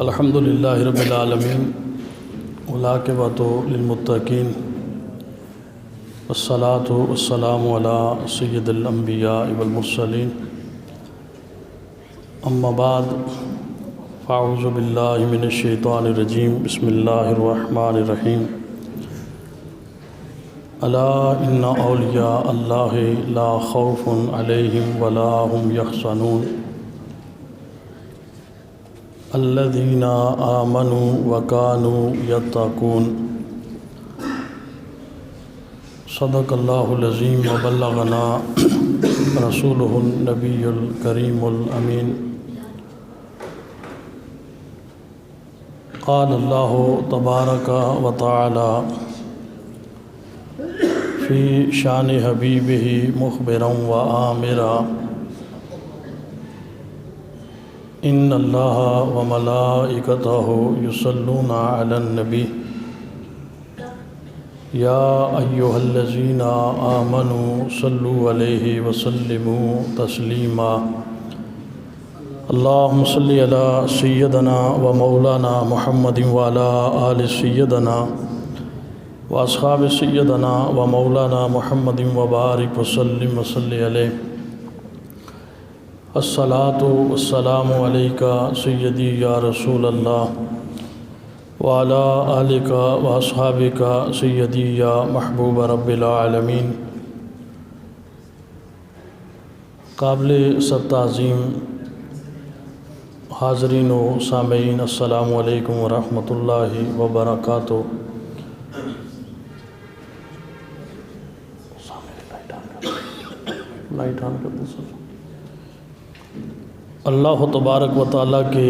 الحمد للہ رب العالمین والعاقبۃ للمتقین والصلاة والسلام علی سید الانبیاء والمرسلین اما بعد فاعوذ باللہ من الشیطان الرجیم بسم اللہ الرحمن الرحیم الا ان اولیاء اللہ لا خوف علیہم ولا هم یحزنون الذین آمنوا وکانوا یتقون صدق اللہ العظیم وبلغنا رسولہ النبی الکریم الامین قال اللہ تبارک و تعالی فی شان حبیبہ مخبرا و آمرا ان اللہ وملائکتہ یصلون علی النبی یا ایہا الذین آمنوا صلوا علیہ وسلموا تسلیما اللہم صلی علی سیدنا و مولانا محمد وعلی آل سیدنا و اصحاب سیدنا و مولانا محمد وبارک وسلم وصلی علیہ الصلاۃ والسلام علیکہ سیدی یا رسول اللہ وعلی آلک و اصحابک سیدی یا محبوب رب العالمین۔ قابل تعظیم حاضرین و سامعین، السلام علیکم ورحمۃ اللہ وبرکاتہ۔ لائٹ آن کر دیں سر۔ اللہ تبارک و تعالیٰ کے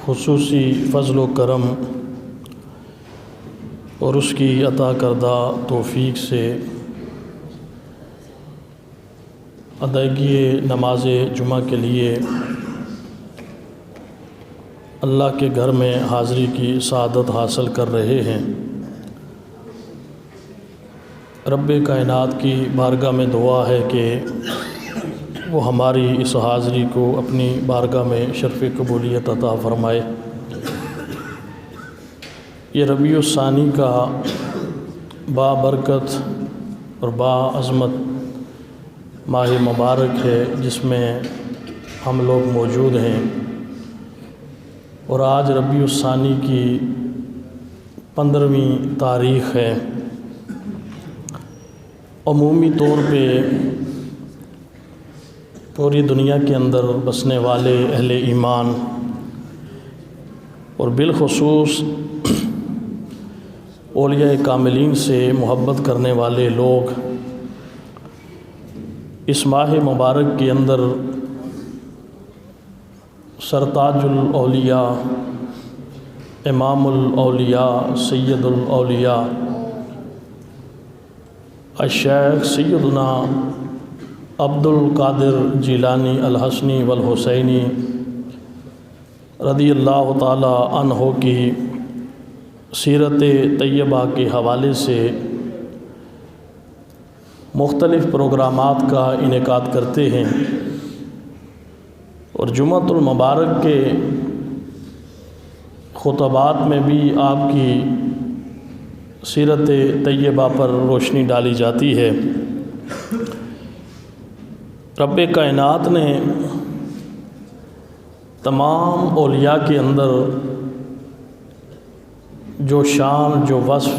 خصوصی فضل و کرم اور اس کی عطا کردہ توفیق سے ادائیگی نماز جمعہ کے لیے اللہ کے گھر میں حاضری کی سعادت حاصل کر رہے ہیں۔ رب کائنات کی بارگاہ میں دعا ہے کہ وہ ہماری اس حاضری کو اپنی بارگاہ میں شرف قبولیت عطا فرمائے۔ یہ ربیع الثانی کا بابرکت اور باعظمت ماہ مبارک ہے جس میں ہم لوگ موجود ہیں، اور آج ربیع الثانی کی 15ویں تاریخ ہے۔ عمومی طور پہ پوری دنیا کے اندر بسنے والے اہل ایمان اور بالخصوص اولیاء کاملین سے محبت کرنے والے لوگ اس ماہ مبارک کے اندر سرتاج الاولیاء، امام الاولیاء، سید الاولیاء الشیخ سیدنا عبد القادر جیلانی الحسنی والحسینی رضی اللہ تعالی عنہ کی سیرت طیبہ کے حوالے سے مختلف پروگرامات کا انعقاد کرتے ہیں، اور جمعۃ المبارک کے خطبات میں بھی آپ کی سیرت طیبہ پر روشنی ڈالی جاتی ہے۔ رب کائنات نے تمام اولیاء کے اندر جو شان، جو وصف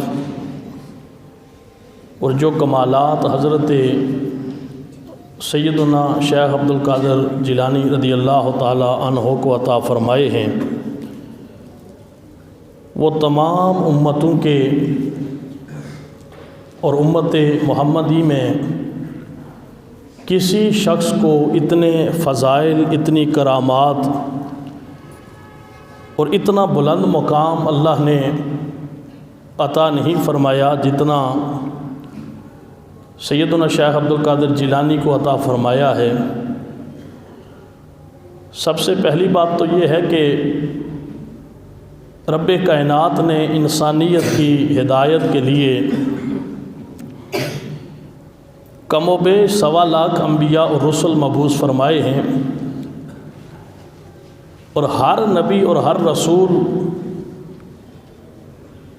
اور جو کمالات حضرت سیدنا شیخ عبد القادر جیلانی رضی اللہ تعالی عنہ کو عطا فرمائے ہیں، وہ تمام امتوں کے اور امت محمدی میں کسی شخص کو اتنے فضائل، اتنی کرامات اور اتنا بلند مقام اللہ نے عطا نہیں فرمایا جتنا سیدنا شیخ عبد القادر جیلانی کو عطا فرمایا ہے۔ سب سے پہلی بات تو یہ ہے کہ رب کائنات نے انسانیت کی ہدایت کے لیے کم و بیش 1.25 لاکھ انبیاء اور رسل مبعوث فرمائے ہیں، اور ہر نبی اور ہر رسول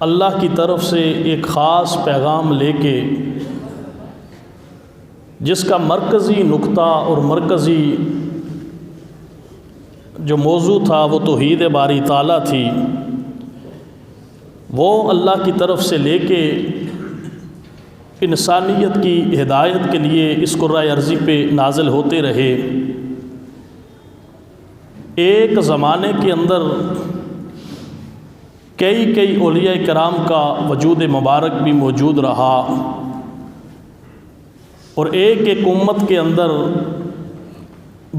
اللہ کی طرف سے ایک خاص پیغام لے کے، جس کا مرکزی نقطہ اور مرکزی جو موضوع تھا وہ توحید باری تعالیٰ تھی، وہ اللہ کی طرف سے لے کے انسانیت کی ہدایت کے لیے اس کرۂ ارضی پہ نازل ہوتے رہے۔ ایک زمانے کے اندر کئی اولیاء کرام کا وجود مبارک بھی موجود رہا، اور ایک امت کے اندر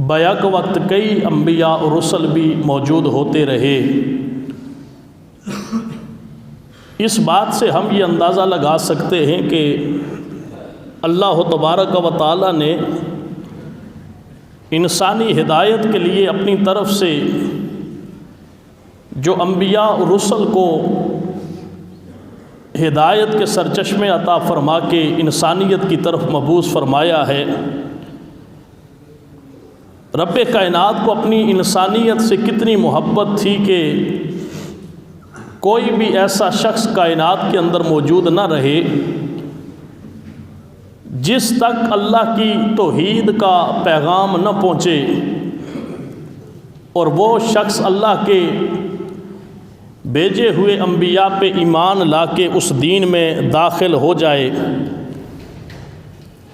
بیک وقت کئی انبیاء اور رسل بھی موجود ہوتے رہے۔ اس بات سے ہم یہ اندازہ لگا سکتے ہیں کہ اللہ تبارک و تعالی نے انسانی ہدایت کے لیے اپنی طرف سے جو انبیاء اور رسل کو ہدایت کے سرچشمے عطا فرما کے انسانیت کی طرف مبعوث فرمایا ہے۔ رب کائنات کو اپنی انسانیت سے کتنی محبت تھی کہ کوئی بھی ایسا شخص کائنات کے اندر موجود نہ رہے جس تک اللہ کی توحید کا پیغام نہ پہنچے، اور وہ شخص اللہ کے بھیجے ہوئے انبیاء پہ ایمان لا کے اس دین میں داخل ہو جائے،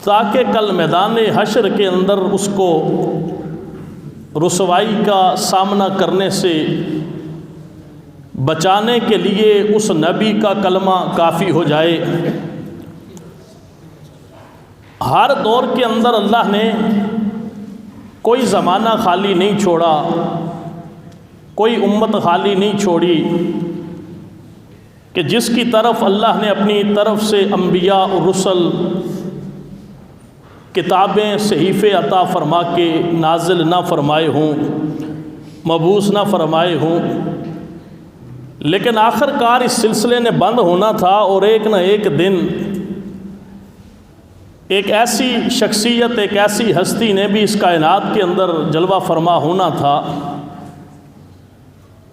تاکہ کل میدان حشر کے اندر اس کو رسوائی کا سامنا کرنے سے بچانے کے لیے اس نبی کا کلمہ کافی ہو جائے۔ ہر دور کے اندر اللہ نے کوئی زمانہ خالی نہیں چھوڑا، کوئی امت خالی نہیں چھوڑی کہ جس کی طرف اللہ نے اپنی طرف سے انبیاء اور رسل کتابیں صحیفے عطا فرما کے نازل نہ فرمائے ہوں، مبعوث نہ فرمائے ہوں، لیکن آخر کار اس سلسلے نے بند ہونا تھا، اور ایک نہ ایک دن ایک ایسی شخصیت، ایک ایسی ہستی نے بھی اس کائنات کے اندر جلوہ فرما ہونا تھا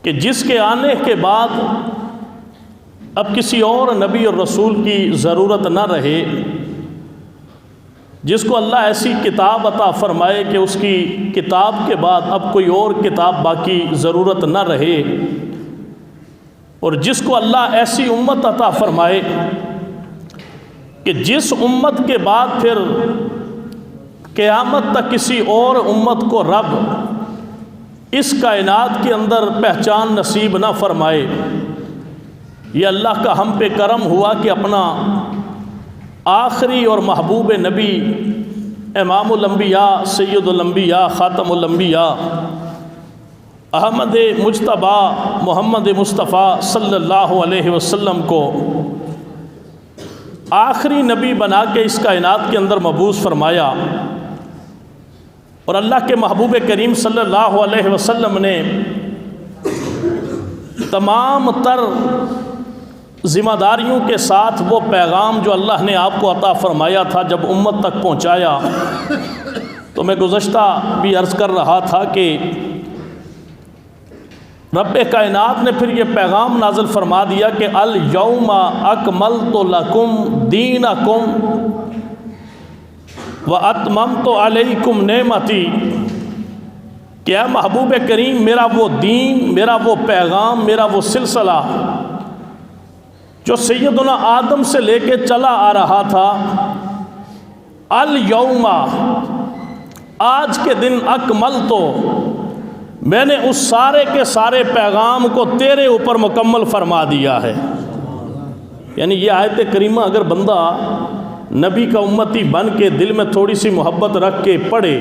کہ جس کے آنے کے بعد اب کسی اور نبی اور رسول کی ضرورت نہ رہے، جس کو اللہ ایسی کتاب عطا فرمائے کہ اس کی کتاب کے بعد اب کوئی اور کتاب باقی ضرورت نہ رہے، اور جس کو اللہ ایسی امت عطا فرمائے کہ جس امت کے بعد پھر قیامت تک کسی اور امت کو رب اس کائنات کے اندر پہچان نصیب نہ فرمائے۔ یہ اللہ کا ہم پہ کرم ہوا کہ اپنا آخری اور محبوب نبی امام الانبیاء، سید الانبیاء، خاتم الانبیاء احمد مجتبیٰ محمد مصطفیٰ صلی اللہ علیہ وسلم کو آخری نبی بنا کے اس کائنات کے اندر مبعوث فرمایا، اور اللہ کے محبوب کریم صلی اللہ علیہ وسلم نے تمام تر ذمہ داریوں کے ساتھ وہ پیغام جو اللہ نے آپ کو عطا فرمایا تھا جب امت تک پہنچایا۔ تو میں گزشتہ بھی عرض کر رہا تھا کہ رب کائنات نے پھر یہ پیغام نازل فرما دیا کہ الیوم اکملت لکم دینکم واتممت علیکم نعمتی، کہ اے محبوب کریم میرا وہ دین، میرا وہ پیغام، میرا وہ سلسلہ جو سیدنا آدم سے لے کے چلا آ رہا تھا، الیوم آج کے دن اکملتو میں نے اس سارے کے سارے پیغام کو تیرے اوپر مکمل فرما دیا ہے۔ یعنی یہ آیت کریمہ اگر بندہ نبی کا امتی بن کے دل میں تھوڑی سی محبت رکھ کے پڑھے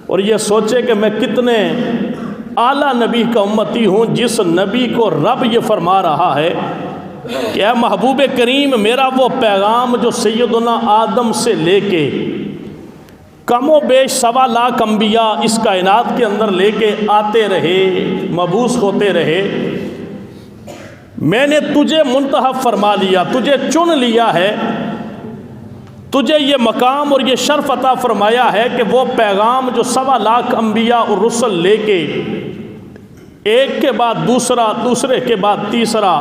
اور یہ سوچے کہ میں کتنے اعلیٰ نبی کا امتی ہوں جس نبی کو رب یہ فرما رہا ہے کہ اے محبوب کریم میرا وہ پیغام جو سیدنا آدم سے لے کے کم و بیش 1.25 لاکھ انبیاء اس کائنات کے اندر لے کے آتے رہے، مبعوث ہوتے رہے، میں نے تجھے منتخب فرما لیا، تجھے چن لیا ہے، تجھے یہ مقام اور یہ شرف عطا فرمایا ہے کہ وہ پیغام جو 1.25 لاکھ انبیاء اور رسل لے کے ایک کے بعد دوسرا، دوسرے کے بعد تیسرا،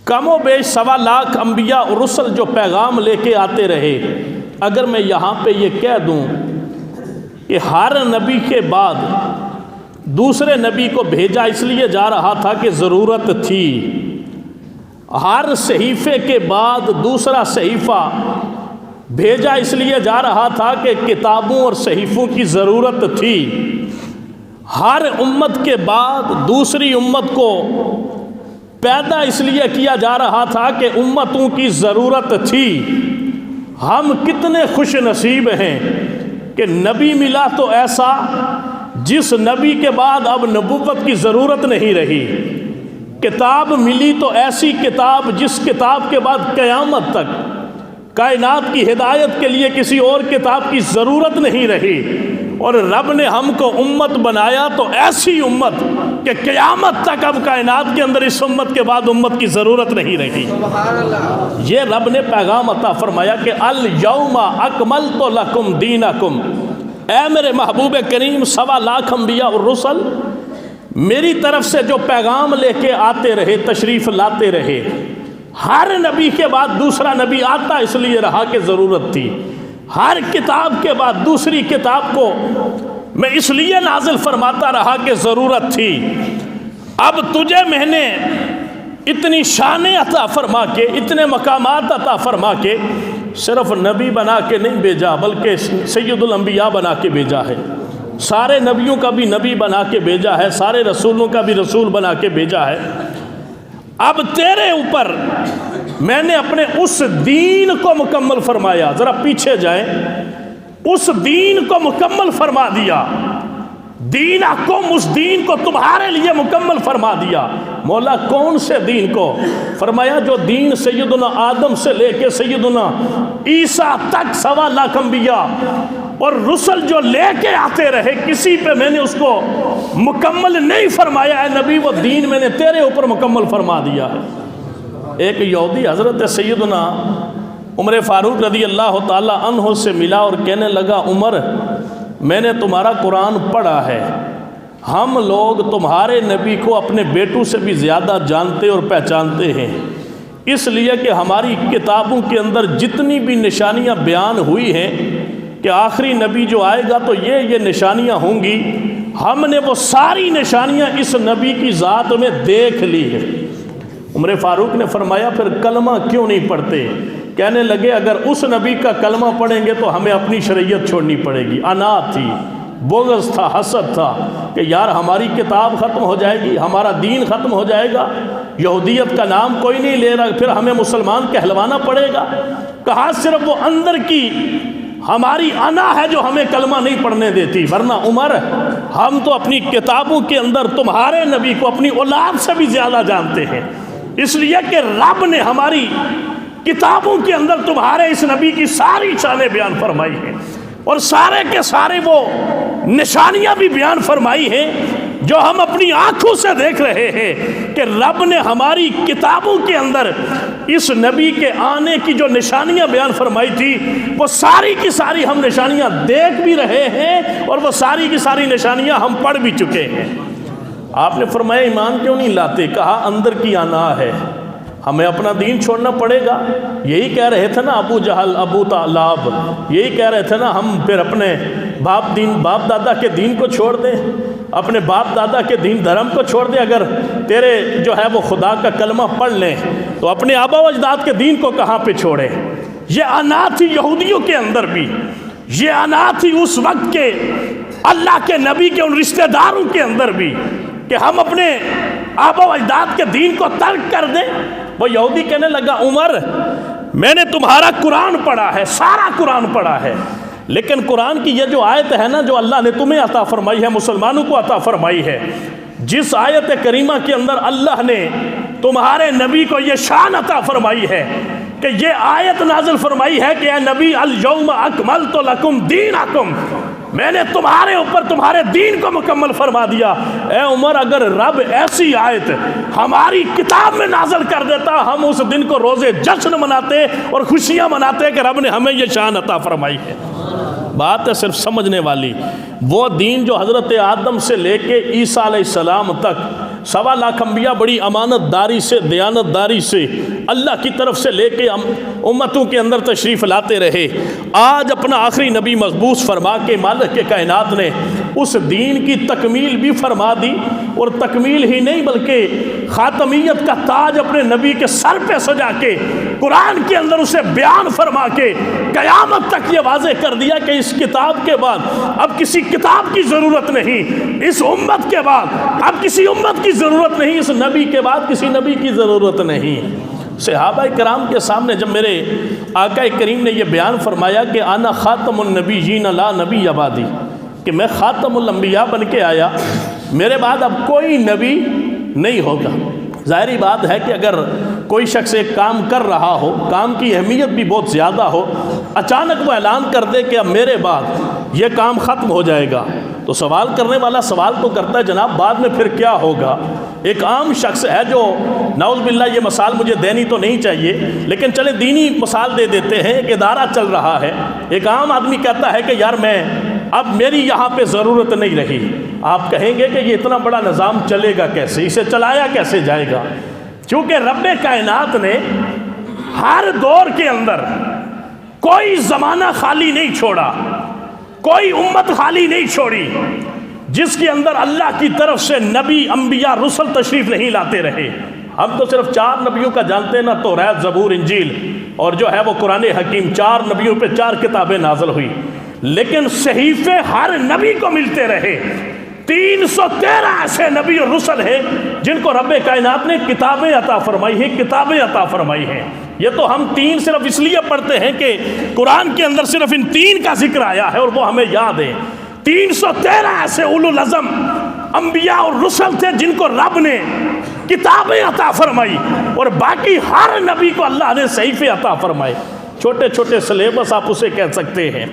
کم و بیش 1.25 لاکھ انبیاء اور رسل جو پیغام لے کے آتے رہے۔ اگر میں یہاں پہ یہ کہہ دوں کہ ہر نبی کے بعد دوسرے نبی کو بھیجا اس لیے جا رہا تھا کہ ضرورت تھی، ہر صحیفے کے بعد دوسرا صحیفہ بھیجا اس لیے جا رہا تھا کہ کتابوں اور صحیفوں کی ضرورت تھی، ہر امت کے بعد دوسری امت کو پیدا اس لیے کیا جا رہا تھا کہ امتوں کی ضرورت تھی۔ ہم کتنے خوش نصیب ہیں کہ نبی ملا تو ایسا جس نبی کے بعد اب نبوت کی ضرورت نہیں رہی، کتاب ملی تو ایسی کتاب جس کتاب کے بعد قیامت تک کائنات کی ہدایت کے لیے کسی اور کتاب کی ضرورت نہیں رہی، اور رب نے ہم کو امت بنایا تو ایسی امت کہ قیامت تک اب کائنات کے اندر اس امت کے بعد امت کی ضرورت نہیں رہی۔ یہ رب نے پیغام عطا فرمایا کہ الیوم اکملت لکم دینکم، اے میرے محبوب کریم 1.25 لاکھ انبیاء اور رسل میری طرف سے جو پیغام لے کے آتے رہے، تشریف لاتے رہے، ہر نبی کے بعد دوسرا نبی آتا اس لیے رہا کہ ضرورت تھی، ہر کتاب کے بعد دوسری کتاب کو میں اس لیے نازل فرماتا رہا کہ ضرورت تھی۔ اب تجھے میں نے اتنی شانیں عطا فرما کے، اتنے مقامات عطا فرما کے صرف نبی بنا کے نہیں بھیجا بلکہ سید الانبیاء بنا کے بھیجا ہے، سارے نبیوں کا بھی نبی بنا کے بھیجا ہے، سارے رسولوں کا بھی رسول بنا کے بھیجا ہے۔ اب تیرے اوپر میں نے اپنے اس دین کو مکمل فرمایا، ذرا پیچھے جائیں، اس دین کو مکمل فرما دیا، دینکم، اس دین کو تمہارے لیے مکمل فرما دیا۔ مولا کون سے دین کو؟ فرمایا جو دین سیدنا آدم سے لے کے سیدنا عیسیٰ تک 1.25 لاکھ انبیاء اور رسل جو لے کے آتے رہے، کسی پہ میں نے اس کو مکمل نہیں فرمایا ہے نبی، وہ دین میں نے تیرے اوپر مکمل فرما دیا ہے۔ ایک یہودی حضرت سیدنا عمر فاروق رضی اللہ تعالی عنہ سے ملا اور کہنے لگا، عمر میں نے تمہارا قرآن پڑھا ہے، ہم لوگ تمہارے نبی کو اپنے بیٹوں سے بھی زیادہ جانتے اور پہچانتے ہیں، اس لیے کہ ہماری کتابوں کے اندر جتنی بھی نشانیاں بیان ہوئی ہیں کہ آخری نبی جو آئے گا تو یہ نشانیاں ہوں گی، ہم نے وہ ساری نشانیاں اس نبی کی ذات میں دیکھ لی ہے۔ عمر فاروق نے فرمایا پھر کلمہ کیوں نہیں پڑھتے؟ کہنے لگے اگر اس نبی کا کلمہ پڑھیں گے تو ہمیں اپنی شریعت چھوڑنی پڑے گی۔ انا تھی، بغض تھا، حسد تھا کہ یار ہماری کتاب ختم ہو جائے گی، ہمارا دین ختم ہو جائے گا، یہودیت کا نام کوئی نہیں لے رہا، پھر ہمیں مسلمان کہلوانا پڑے گا۔ کہا صرف وہ اندر کی ہماری انا ہے جو ہمیں کلمہ نہیں پڑھنے دیتی، ورنہ عمر ہم تو اپنی کتابوں کے اندر تمہارے نبی کو اپنی اولاد سے بھی زیادہ جانتے ہیں، اس لیے کہ رب نے ہماری کتابوں کے اندر تمہارے اس نبی کی ساری شانیں بیان فرمائی ہیں، اور سارے کے سارے وہ نشانیاں بھی بیان فرمائی ہیں جو ہم اپنی آنکھوں سے دیکھ رہے ہیں کہ رب نے ہماری کتابوں کے اندر اس نبی کے آنے کی جو نشانیاں بیان فرمائی تھی وہ ساری کی ساری ہم نشانیاں دیکھ بھی رہے ہیں، اور وہ ساری کی ساری نشانیاں ہم پڑھ بھی چکے ہیں۔ آپ نے فرمایا ایمان کیوں نہیں لاتے؟ کہا اندر کی انا ہے، ہمیں اپنا دین چھوڑنا پڑے گا۔ یہی کہہ رہے تھے نا ابو جہل، ابو طالب، یہی کہہ رہے تھے نا ہم پھر اپنے باپ دادا کے دین کو چھوڑ دیں، اپنے باپ دادا کے دین دھرم کو چھوڑ دیں، اگر تیرے جو ہے وہ خدا کا کلمہ پڑھ لیں تو اپنے آبا و اجداد کے دین کو کہاں پہ چھوڑیں؟ یہ انا تھی یہودیوں کے اندر بھی، یہ انا تھی اس وقت کے اللہ کے نبی کے ان رشتہ داروں کے اندر بھی کہ ہم اپنے آبا و اجداد کے دین کو ترک کر دیں۔ وہ یہودی کہنے لگا عمر میں نے تمہارا قرآن پڑھا ہے، سارا قرآن پڑھا ہے، لیکن قرآن کی یہ جو آیت ہے نا جو اللہ نے تمہیں عطا فرمائی ہے، مسلمانوں کو عطا فرمائی ہے، جس آیت کریمہ کے اندر اللہ نے تمہارے نبی کو یہ شان عطا فرمائی ہے کہ یہ آیت نازل فرمائی ہے کہ اے نبی الیوم اکملت لکم دینکم، میں نے تمہارے اوپر تمہارے دین کو مکمل فرما دیا۔ اے عمر، اگر رب ایسی آیت ہماری کتاب میں نازل کر دیتا، ہم اس دن کو روزے جشن مناتے اور خوشیاں مناتے کہ رب نے ہمیں یہ شان عطا فرمائی ہے۔ بات ہے صرف سمجھنے والی۔ وہ دین جو حضرت آدم سے لے کے عیسیٰ علیہ السلام تک 1.25 لاکھ انبیاء بڑی امانت داری سے، دیانت داری سے اللہ کی طرف سے لے کے امتوں کے اندر تشریف لاتے رہے، آج اپنا آخری نبی مقبوس فرما کے مالک کے کائنات نے اس دین کی تکمیل بھی فرما دی، اور تکمیل ہی نہیں بلکہ خاتمیت کا تاج اپنے نبی کے سر پہ سجا کے قرآن کے اندر اسے بیان فرما کے قیامت تک یہ واضح کر دیا کہ اس کتاب کے بعد اب کسی کتاب کی ضرورت نہیں، اس امت کے بعد اب کسی امت کی ضرورت نہیں، اس نبی کے بعد کسی نبی کی ضرورت نہیں۔ صحابہ کرام کے سامنے جب میرے آقا کریم نے یہ بیان فرمایا کہ انا خاتم النبیین لا نبی بعدی، کہ میں خاتم الانبیاء بن کے آیا، میرے بعد اب کوئی نبی نہیں ہوگا، ظاہری بات ہے کہ اگر کوئی شخص ایک کام کر رہا ہو، کام کی اہمیت بھی بہت زیادہ ہو، اچانک وہ اعلان کر دے کہ اب میرے بعد یہ کام ختم ہو جائے گا، تو سوال کرنے والا سوال تو کرتا ہے جناب بعد میں پھر کیا ہوگا۔ ایک عام شخص ہے جو نعوذ باللہ، یہ مثال مجھے دینی تو نہیں چاہیے لیکن چلے دینی مثال دے دیتے ہیں، ایک ادارہ چل رہا ہے، ایک عام آدمی کہتا ہے کہ یار اب میری یہاں پہ ضرورت نہیں رہی۔ آپ کہیں گے کہ یہ اتنا بڑا نظام چلے گا کیسے، اسے چلایا کیسے جائے گا؟ چونکہ رب کائنات نے ہر دور کے اندر کوئی زمانہ خالی نہیں چھوڑا، کوئی امت خالی نہیں چھوڑی جس کے اندر اللہ کی طرف سے نبی، انبیاء، رسل تشریف نہیں لاتے رہے۔ ہم تو صرف 4 نبیوں کا جانتے ہیں نا، توریت، زبور، انجیل اور جو ہے وہ قرآن حکیم، 4 نبیوں پہ 4 کتابیں نازل ہوئی، لیکن صحیفے ہر نبی کو ملتے رہے۔ 313 ایسے نبی اور رسل ہیں جن کو رب کائنات نے کتابیں عطا فرمائی ہیں، کتابیں عطا فرمائی ہیں۔ یہ تو ہم 3 صرف اس لیے پڑھتے ہیں کہ قرآن کے اندر صرف ان 3 کا ذکر آیا ہے اور وہ ہمیں یاد ہے۔ 313 ایسے اولو العزم انبیاء اور رسل تھے جن کو رب نے کتابیں عطا فرمائی، اور باقی ہر نبی کو اللہ نے صحیفے عطا فرمائے۔ چھوٹے چھوٹے سلیبس آپ اسے کہہ سکتے ہیں۔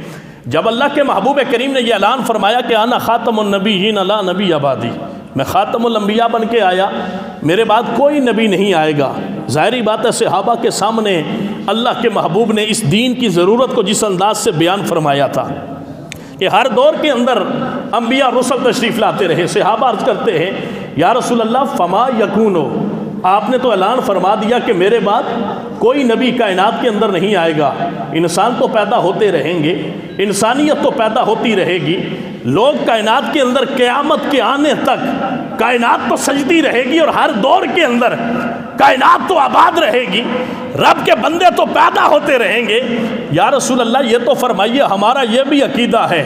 جب اللہ کے محبوب کریم نے یہ اعلان فرمایا کہ انا خاتم النبیین لا نبی بعدی، میں خاتم الانبیاء بن کے آیا، میرے بعد کوئی نبی نہیں آئے گا، ظاہری بات ہے صحابہ کے سامنے اللہ کے محبوب نے اس دین کی ضرورت کو جس انداز سے بیان فرمایا تھا کہ ہر دور کے اندر انبیاء رسل تشریف لاتے رہے۔ صحابہ عرض کرتے ہیں یا رسول اللہ فما یکونو، آپ نے تو اعلان فرما دیا کہ میرے بعد کوئی نبی کائنات کے اندر نہیں آئے گا، انسان تو پیدا ہوتے رہیں گے، انسانیت تو پیدا ہوتی رہے گی، لوگ کائنات کے اندر قیامت کے آنے تک کائنات تو سجدی رہے گی، اور ہر دور کے اندر کائنات تو آباد رہے گی، رب کے بندے تو پیدا ہوتے رہیں گے۔ یا رسول اللہ یہ تو فرمائیے، ہمارا یہ بھی عقیدہ ہے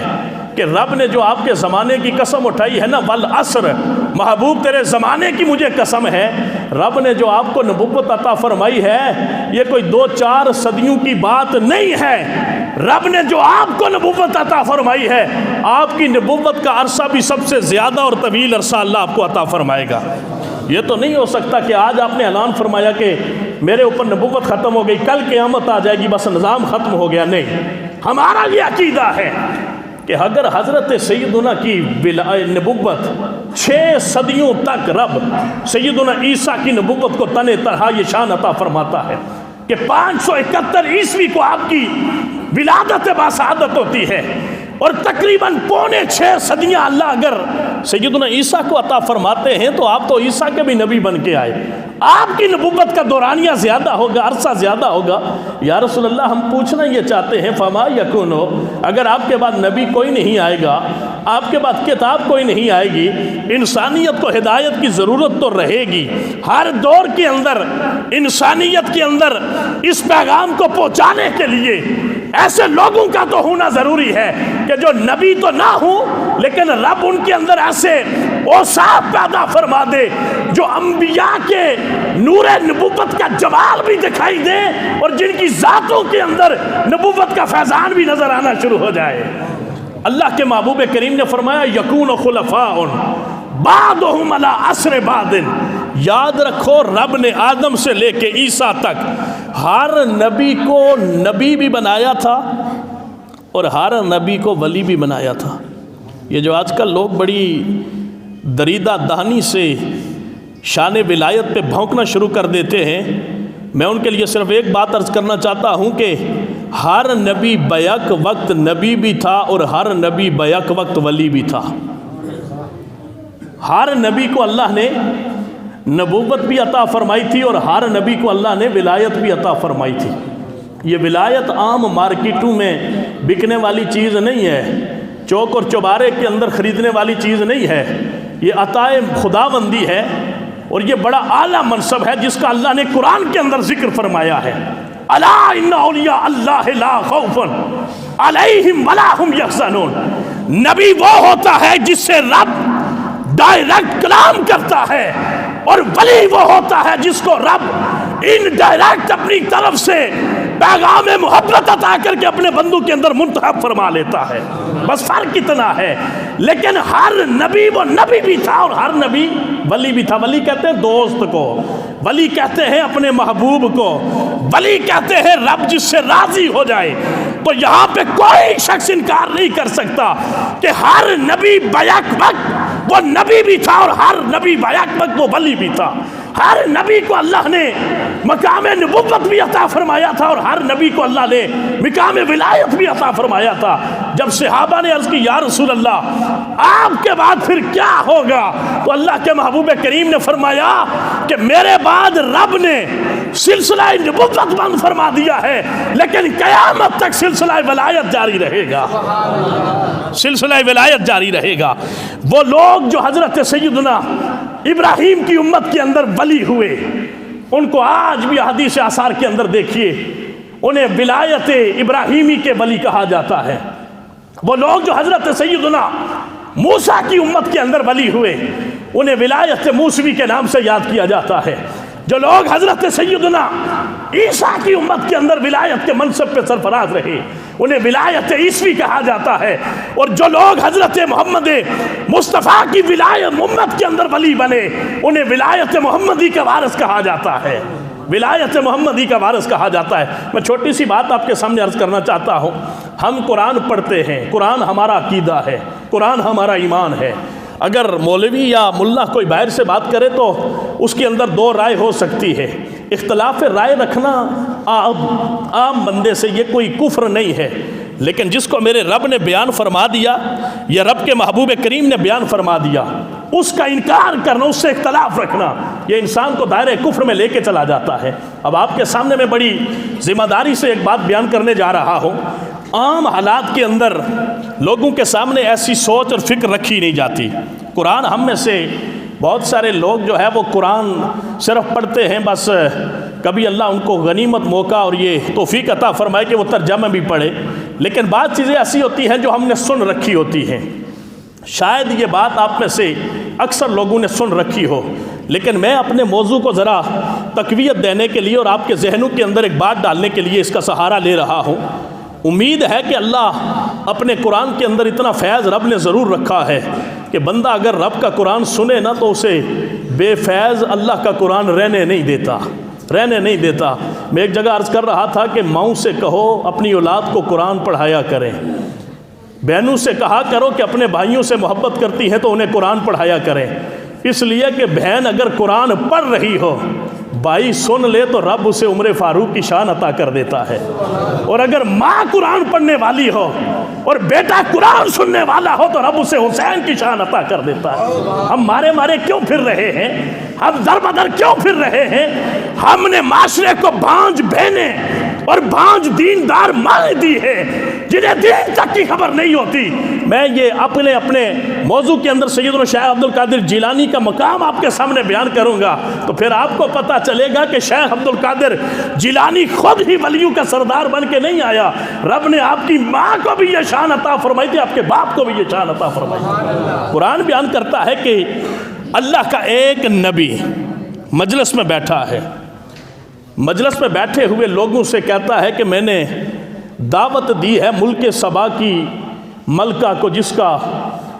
کہ رب نے جو آپ کے زمانے کی قسم اٹھائی ہے نا، والعصر، محبوب تیرے زمانے کی مجھے قسم ہے، رب نے جو آپ کو نبوت عطا فرمائی ہے یہ کوئی 2-4 صدیوں کی بات نہیں ہے، رب نے جو آپ کو نبوت عطا فرمائی ہے، آپ کی نبوت کا عرصہ بھی سب سے زیادہ اور طویل عرصہ اللہ آپ کو عطا فرمائے گا۔ یہ تو نہیں ہو سکتا کہ آج آپ نے اعلان فرمایا کہ میرے اوپر نبوت ختم ہو گئی، کل قیامت آ جائے گی بس نظام ختم ہو گیا، نہیں، ہمارا یہ عقیدہ ہے کہ اگر حضرت سیدنا کی نبوت 6 صدیوں تک رب سیدنا عیسیٰ کی نبوت کو تن تنہا یہ شان عطا فرماتا ہے کہ 571 عیسوی کو آپ کی ولادت باسعادت ہوتی ہے، اور تقریباً 5.25 صدیاں اللہ اگر سیدنا عیسیٰ کو عطا فرماتے ہیں تو آپ تو عیسیٰ کے بھی نبی بن کے آئے، آپ کی نبوت کا دورانیہ زیادہ ہوگا، عرصہ زیادہ ہوگا۔ یا رسول اللہ ہم پوچھنا یہ چاہتے ہیں فما یکونو، اگر آپ کے بعد نبی کوئی نہیں آئے گا، آپ کے بعد کتاب کوئی نہیں آئے گی، انسانیت کو ہدایت کی ضرورت تو رہے گی، ہر دور کے اندر انسانیت کے اندر اس پیغام کو پہنچانے کے لیے ایسے لوگوں کا تو ہونا ضروری ہے کہ جو نبی تو نہ ہوں لیکن رب ان کے اندر ایسے اوصاف پیدا فرما دے جو انبیاء کے نور نبوت کا جمال بھی دکھائی دے، اور جن کی ذاتوں کے اندر نبوت کا فیضان بھی نظر آنا شروع ہو جائے۔ اللہ کے محبوب کریم نے فرمایا یکون خلفاء بعضهم علی عصر بعض، یاد رکھو رب نے آدم سے لے کے عیسیٰ تک ہر نبی کو نبی بھی بنایا تھا اور ہر نبی کو ولی بھی بنایا تھا۔ یہ جو آج کل لوگ بڑی دریدہ دہانی سے شان ولایت پہ بھونکنا شروع کر دیتے ہیں، میں ان کے لیے صرف ایک بات عرض کرنا چاہتا ہوں کہ ہر نبی بیک وقت نبی بھی تھا اور ہر نبی بیک وقت ولی بھی تھا۔ ہر نبی کو اللہ نے نبوت بھی عطا فرمائی تھی اور ہر نبی کو اللہ نے ولایت بھی عطا فرمائی تھی۔ یہ ولایت عام مارکیٹوں میں بکنے والی چیز نہیں ہے، چوک اور چوبارے کے اندر خریدنے والی چیز نہیں ہے، یہ عطا خداوندی ہے اور یہ بڑا اعلیٰ منصب ہے جس کا اللہ نے قرآن کے اندر ذکر فرمایا ہے۔ الا ان اولیاء اللہ لا خوف علیہم ولا هم یحزنون۔ نبی وہ ہوتا ہے جس سے رب ڈائریکٹ کلام کرتا ہے، اور ولی وہ ہوتا ہے جس کو رب ان ڈائریکٹ اپنی طرف سے پیغام محبت عطا کر کے اپنے بندوں کے اندر منتخب فرما لیتا ہے۔ بس فرق اتنا ہے، لیکن ہر نبی وہ نبی بھی تھا اور ہر نبی ولی بھی تھا۔ ولی کہتے ہیں دوست کو، ولی کہتے ہیں اپنے محبوب کو، ولی کہتے ہیں رب جس سے راضی ہو جائے۔ تو یہاں پہ کوئی شخص انکار نہیں کر سکتا کہ ہر نبی بیک وقت وہ نبی بھی تھا اور ہر نبی بیک وقت وہ ولی بھی تھا۔ ہر نبی کو اللہ نے مقام نبوت بھی عطا فرمایا تھا اور ہر نبی کو اللہ نے مقام ولایت بھی عطا فرمایا تھا۔ جب صحابہ نے عرض کی یا رسول اللہ آپ کے بعد پھر کیا ہوگا، تو اللہ کے محبوب کریم نے فرمایا کہ میرے بعد رب نے سلسلہ نبوت بند فرما دیا ہے، لیکن قیامت تک سلسلہ ولایت جاری رہے گا، سلسلہ ولایت جاری رہے گا۔ وہ لوگ جو حضرت سیدنا ابراہیم کی امت کے اندر ولی ہوئے، ان کو آج بھی حدیث آثار کے اندر دیکھیے انہیں ولایت ابراہیمی کے ولی کہا جاتا ہے۔ وہ لوگ جو حضرت سیدنا موسیٰ کی امت کے اندر ولی ہوئے، انہیں ولایت موسوی کے نام سے یاد کیا جاتا ہے۔ جو لوگ حضرت سیدنا عیسیٰ کی امت کے اندر ولایت کے منصب پہ سرفراز رہے، انہیں ولایت عیسوی کہا جاتا ہے۔ اور جو لوگ حضرت محمد مصطفیٰ کی ولایت امت کے اندر ولی بنے، انہیں ولایت محمدی کا وارث کہا جاتا ہے، ولایت محمدی کا وارث کہا جاتا ہے۔ میں چھوٹی سی بات آپ کے سامنے عرض کرنا چاہتا ہوں۔ ہم قرآن پڑھتے ہیں، قرآن ہمارا عقیدہ ہے، قرآن ہمارا ایمان ہے۔ اگر مولوی یا ملا کوئی باہر سے بات کرے تو اس کے اندر دو رائے ہو سکتی ہے۔ اختلاف رائے رکھنا عام بندے سے یہ کوئی کفر نہیں ہے، لیکن جس کو میرے رب نے بیان فرما دیا یا رب کے محبوب کریم نے بیان فرما دیا، اس کا انکار کرنا، اس سے اختلاف رکھنا، یہ انسان کو دائرہ کفر میں لے کے چلا جاتا ہے۔ اب آپ کے سامنے میں بڑی ذمہ داری سے ایک بات بیان کرنے جا رہا ہوں۔ عام حالات کے اندر لوگوں کے سامنے ایسی سوچ اور فکر رکھی نہیں جاتی۔ قرآن ہم میں سے بہت سارے لوگ جو ہے وہ قرآن صرف پڑھتے ہیں، بس کبھی اللہ ان کو غنیمت موقع اور یہ توفیق عطا فرمائے کہ وہ ترجمہ بھی پڑھے، لیکن بعض چیزیں ایسی ہوتی ہیں جو ہم نے سن رکھی ہوتی ہیں۔ شاید یہ بات آپ میں سے اکثر لوگوں نے سن رکھی ہو، لیکن میں اپنے موضوع کو ذرا تقویت دینے کے لیے اور آپ کے ذہنوں کے اندر ایک بات ڈالنے کے لیے اس کا سہارا لے رہا ہوں۔ امید ہے کہ اللہ اپنے قرآن کے اندر اتنا فیض رب نے ضرور رکھا ہے کہ بندہ اگر رب کا قرآن سنے نا تو اسے بے فیض اللہ کا قرآن رہنے نہیں دیتا۔ میں ایک جگہ عرض کر رہا تھا کہ ماؤں سے کہو اپنی اولاد کو قرآن پڑھایا کریں، بہنوں سے کہا کرو کہ اپنے بھائیوں سے محبت کرتی ہیں تو انہیں قرآن پڑھایا کریں، اس لیے کہ بہن اگر قرآن پڑھ رہی ہو، بھائی سن لے تو رب اسے عمر فاروق کی شان عطا کر دیتا ہے، اور اگر ماں قرآن پڑھنے والی ہو اور بیٹا قرآن سننے والا ہو تو رب اسے حسین کی شان عطا کر دیتا ہے۔ ہم مارے کیوں پھر رہے ہیں؟ ہم در بدر کیوں پھر رہے ہیں؟ ہم نے معاشرے کو بھانج بہنے اور بھانج دیندار مائیں دی ہے جنہیں دین تک کی خبر نہیں ہوتی۔ میں یہ اپنے موضوع کے اندر سیدنا شیخ عبد القادر جیلانی کا مقام آپ کے سامنے بیان کروں گا تو پھر آپ کو پتہ چلے گا کہ شیخ عبد القادر جیلانی خود ہی ولیوں کا سردار بن کے نہیں آیا، رب نے آپ کی ماں کو بھی یہ شان عطا فرمائی تھی، آپ کے باپ کو بھی یہ شان عطا فرمائی تھی۔ قرآن بیان کرتا ہے کہ اللہ کا ایک نبی مجلس میں بیٹھا ہے، مجلس میں بیٹھے ہوئے لوگوں سے کہتا ہے کہ میں نے دعوت دی ہے ملک سبا کی ملکہ کو، جس کا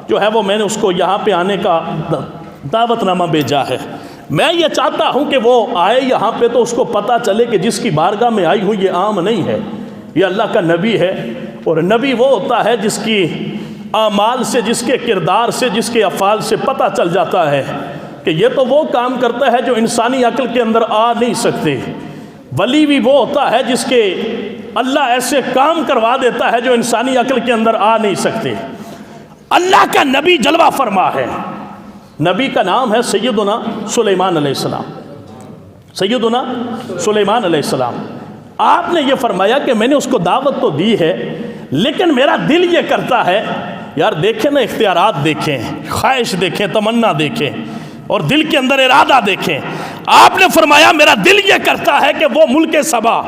جو ہے وہ میں نے اس کو یہاں پہ آنے کا دعوت نامہ بھیجا ہے، میں یہ چاہتا ہوں کہ وہ آئے یہاں پہ تو اس کو پتہ چلے کہ جس کی بارگاہ میں آئی ہوں یہ عام نہیں ہے، یہ اللہ کا نبی ہے، اور نبی وہ ہوتا ہے جس کی اعمال سے، جس کے کردار سے، جس کے افعال سے پتہ چل جاتا ہے کہ یہ تو وہ کام کرتا ہے جو انسانی عقل کے اندر آ نہیں سکتے۔ ولی بھی وہ ہوتا ہے جس کے اللہ ایسے کام کروا دیتا ہے جو انسانی عقل کے اندر آ نہیں سکتے۔ اللہ کا نبی جلوہ فرما ہے، نبی کا نام ہے سیدنا سلیمان علیہ السلام، سیدنا سلیمان علیہ السلام۔ آپ نے یہ فرمایا کہ میں نے اس کو دعوت تو دی ہے لیکن میرا دل یہ کرتا ہے، یار دیکھیں نا، اختیارات دیکھیں، خواہش دیکھیں، تمنا دیکھیں اور دل کے اندر ارادہ دیکھیں۔ آپ نے فرمایا میرا دل یہ کرتا ہے کہ وہ ملک سبا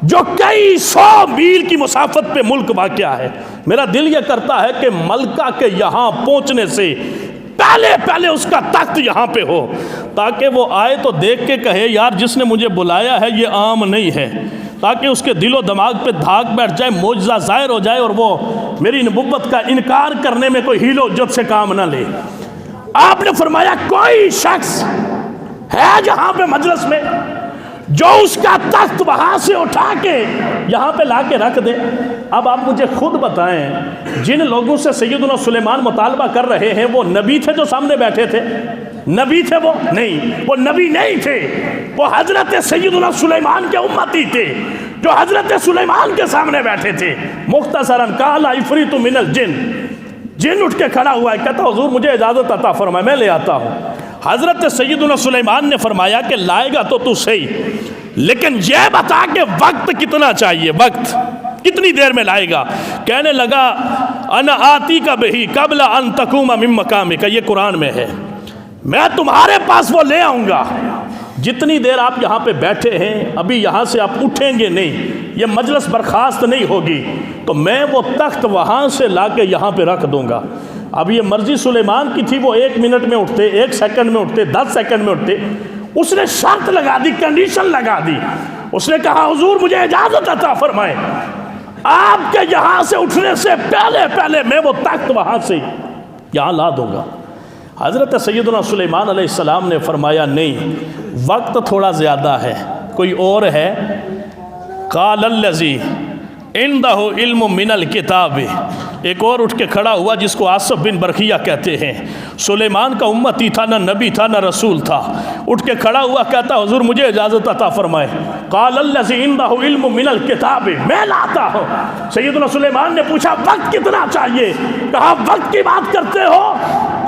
جو کئی 100 میل کی مسافت پہ ملک واقع ہے، میرا دل یہ کرتا ہے کہ ملکہ کے یہاں پہنچنے سے پہلے اس کا تخت یہاں پہ ہو، تاکہ وہ آئے تو دیکھ کے کہے یار جس نے مجھے بلایا ہے یہ عام نہیں ہے، تاکہ اس کے دل و دماغ پہ دھاگ بیٹھ جائے، معجزہ ظاہر ہو جائے اور وہ میری نبوت کا انکار کرنے میں کوئی حیل و حجت سے کام نہ لے۔ آپ نے فرمایا کوئی شخص ہے جہاں پہ مجلس میں جو اس کا تخت وہاں سے اٹھا کے یہاں پہ لا کے رکھ دے۔ اب آپ مجھے خود بتائیں، جن لوگوں سے سیدنا سلیمان مطالبہ کر رہے ہیں وہ نبی تھے جو سامنے بیٹھے تھے؟ نبی تھے وہ؟ نہیں، وہ نبی نہیں تھے، وہ حضرت سیدنا سلیمان کے امتی تھے جو حضرت سلیمان کے سامنے بیٹھے تھے۔ مختصراً قال عفریت من الجن، جن اٹھ کے کھڑا ہوا ہے، کہتا حضور مجھے اجازت عطا فرمائے میں لے آتا ہوں۔ حضرت سیدنا سلیمان نے فرمایا کہ لائے گا تو صحیح، لیکن یہ بتا کہ وقت کتنا چاہیے، وقت کتنی دیر میں لائے گا؟ کہنے لگا انا آتی کا بہی قبل ان تقوم من مقامک، یہ قرآن میں ہے، میں تمہارے پاس وہ لے آؤں گا جتنی دیر آپ یہاں پہ بیٹھے ہیں، ابھی یہاں سے آپ اٹھیں گے نہیں، یہ مجلس برخاست نہیں ہوگی تو میں وہ تخت وہاں سے لا کے یہاں پہ رکھ دوں گا۔ اب یہ مرضی سلیمان کی تھی، وہ 1 منٹ میں اٹھتے، 1 سیکنڈ میں اٹھتے، 10 سیکنڈ میں اٹھتے۔ اس نے شرط لگا دی، کنڈیشن لگا دی، اس نے کہا حضور مجھے اجازت عطا فرمائے، آپ کے یہاں سے اٹھنے سے پہلے میں وہ تخت وہاں سے یہاں لا دوں گا۔ حضرت سیدنا سلیمان علیہ السلام نے فرمایا نہیں، وقت تھوڑا زیادہ ہے، کوئی اور ہے۔ قال الذی عندہ علم من الکتاب، ایک اور اٹھ کے کھڑا ہوا جس کو آصف بن برخیہ کہتے ہیں، سلیمان کا امتی تھا، نہ نبی تھا نہ رسول تھا، اٹھ کے کھڑا ہوا کہتا حضور مجھے اجازت عطا فرمائے۔ قال الذی عندہ علم من الکتاب، میں لاتا ہوں۔ سیدنا سلیمان نے پوچھا وقت کتنا چاہیے؟ کہا وقت کی بات کرتے ہو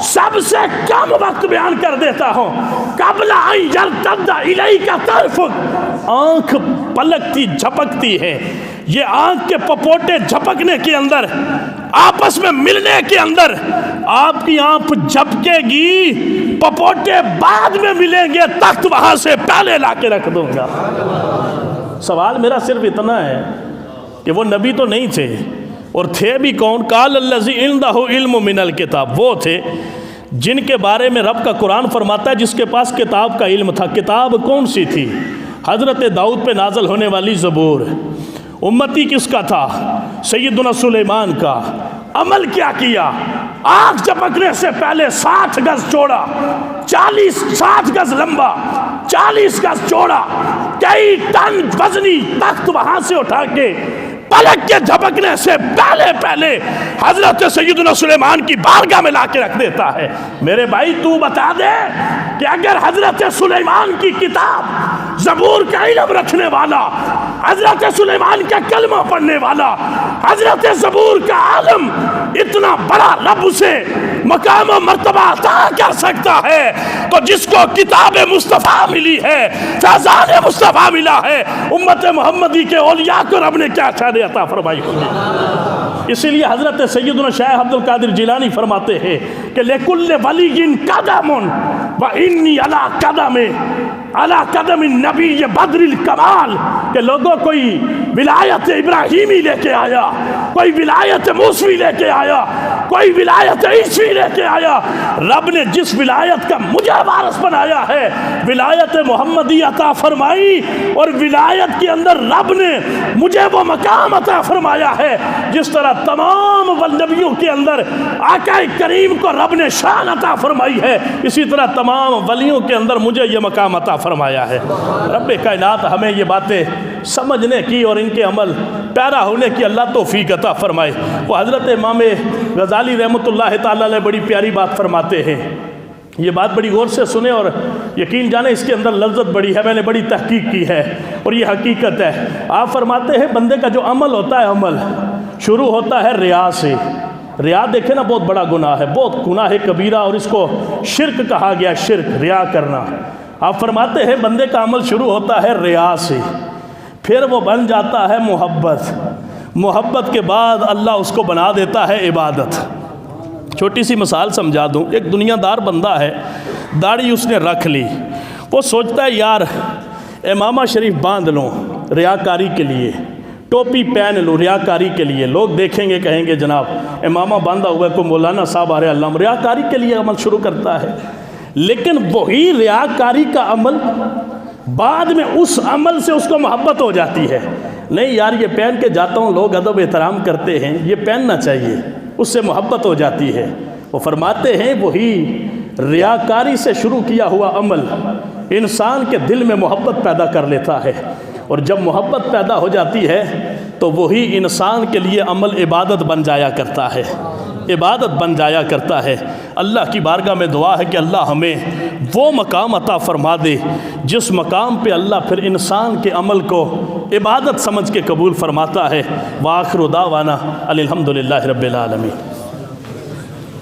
سب سے کم وقت بیان کر دیتا ہوں، قبل ان یرتد الیک طرفک، آنکھ پلکتی جھپکتی ہے، یہ آنکھ کے پپوٹے جھپکنے کے اندر، آپس میں ملنے کے اندر آپ کی آنکھ جھپکے گی، پپوٹے بعد میں ملیں گے، تخت وہاں سے پہلے لا کے رکھ دوں گا۔ سوال میرا صرف اتنا ہے کہ وہ نبی تو نہیں تھے، اور تھے بھی کون؟ قال الذی عندہ علم من الکتاب، وہ تھے جن کے بارے میں رب کا قرآن فرماتا ہے جس کے پاس کتاب کا علم تھا۔ کتاب کون سی تھی؟ حضرت داؤد پہ نازل ہونے والی زبور۔ امتی کس کا تھا؟ سیدنا سلیمان کا۔ عمل کیا کیا؟ آنکھ چپکنے سے پہلے 60 گز چوڑا، 60 گز لمبا، 40 گز چوڑا، کئی ٹن وزنی تخت وہاں سے اٹھا کے پلک کے جھپکنے سے پہلے حضرت سیدنا سلیمان کی بارگاہ میں لا کے رکھ دیتا ہے۔ میرے بھائی تو بتا دے کہ اگر حضرت سلیمان کی کتاب، زبور کا علم رکھنے والا، حضرت سلیمان کا کلمہ پڑھنے والا، حضرت زبور کا عالم اتنا بڑا رب سے مقام و مرتبہ عطا کر سکتا ہے تو جس کو کتاب مصطفیٰ ملی ہے، فیضان مصطفیٰ ملا ہے، امت محمدی کے اولیاء کو رب نے کیا شان عطا فرمائی ہوگی۔ اسی لیے حضرت سیدنا شیخ عبد القادر جیلانی فرماتے ہیں کہ لِكُلِّ وَلِيٍّ قَدَمٌ وَإِنِّي عَلَىٰ قَدَمِ النَّبِيِّ بَدْرِ الْکَمال، کہ لوگوں کوئی ولایت ابراہیمی لے کے آیا، کوئی ولایت موسوی لے کے آیا، کوئی ولایت عیسوی لے کے آیا، رب نے جس ولایت کا مجھے وارث بنایا ہے ولایت محمدی عطا فرمائی، اور ولایت کے اندر رب نے مجھے وہ مقام عطا فرمایا ہے جس طرح تمام نبیوں کے اندر آقا کریم کو رب رب نے شان عطا فرمائی ہے، اسی طرح تمام ولیوں کے اندر مجھے یہ مقام عطا فرمایا ہے۔ رب کائنات ہمیں یہ باتیں سمجھنے کی اور ان کے عمل پیرا ہونے کی اللہ توفیق عطا فرمائے۔ وہ حضرت امام غزالی رحمۃ اللہ تعالیٰ علیہ بڑی پیاری بات فرماتے ہیں، یہ بات بڑی غور سے سنیں اور یقین جانیں اس کے اندر لذت بڑی ہے، میں نے بڑی تحقیق کی ہے اور یہ حقیقت ہے۔ آپ فرماتے ہیں بندے کا جو عمل ہوتا ہے، عمل شروع ہوتا ہے ریا سے۔ ریا دیکھیں نا بہت بڑا گناہ ہے، بہت گناہ کبیرہ، اور اس کو شرک کہا گیا، شرک، ریا کرنا۔ آپ فرماتے ہیں بندے کا عمل شروع ہوتا ہے ریا سے، پھر وہ بن جاتا ہے محبت، محبت کے بعد اللہ اس کو بنا دیتا ہے عبادت۔ چھوٹی سی مثال سمجھا دوں، ایک دنیا دار بندہ ہے، داڑھی اس نے رکھ لی، وہ سوچتا ہے یار امامہ شریف باندھ لوں ریاکاری کے لیے، ٹوپی پہن لوں ریاکاری کے لیے، لوگ دیکھیں گے کہیں گے جناب امامہ باندھا ہوا ہے، کوئی مولانا صاحب آ رہے اللہ، ریاکاری کے لیے عمل شروع کرتا ہے۔ لیکن وہی ریاکاری کا عمل بعد میں اس عمل سے اس کو محبت ہو جاتی ہے، نہیں یار یہ پہن کے جاتا ہوں، لوگ ادب احترام کرتے ہیں، یہ پہننا چاہیے، اس سے محبت ہو جاتی ہے۔ وہ فرماتے ہیں وہی ریاکاری سے شروع کیا ہوا عمل انسان کے دل میں محبت پیدا کر لیتا ہے، اور جب محبت پیدا ہو جاتی ہے تو وہی انسان کے لیے عمل عبادت بن جایا کرتا ہے، عبادت بن جایا کرتا ہے۔ اللہ کی بارگاہ میں دعا ہے کہ اللہ ہمیں وہ مقام عطا فرما دے جس مقام پہ اللہ پھر انسان کے عمل کو عبادت سمجھ کے قبول فرماتا ہے۔ وآخر دعوانا الحمدللہ رب العالمین۔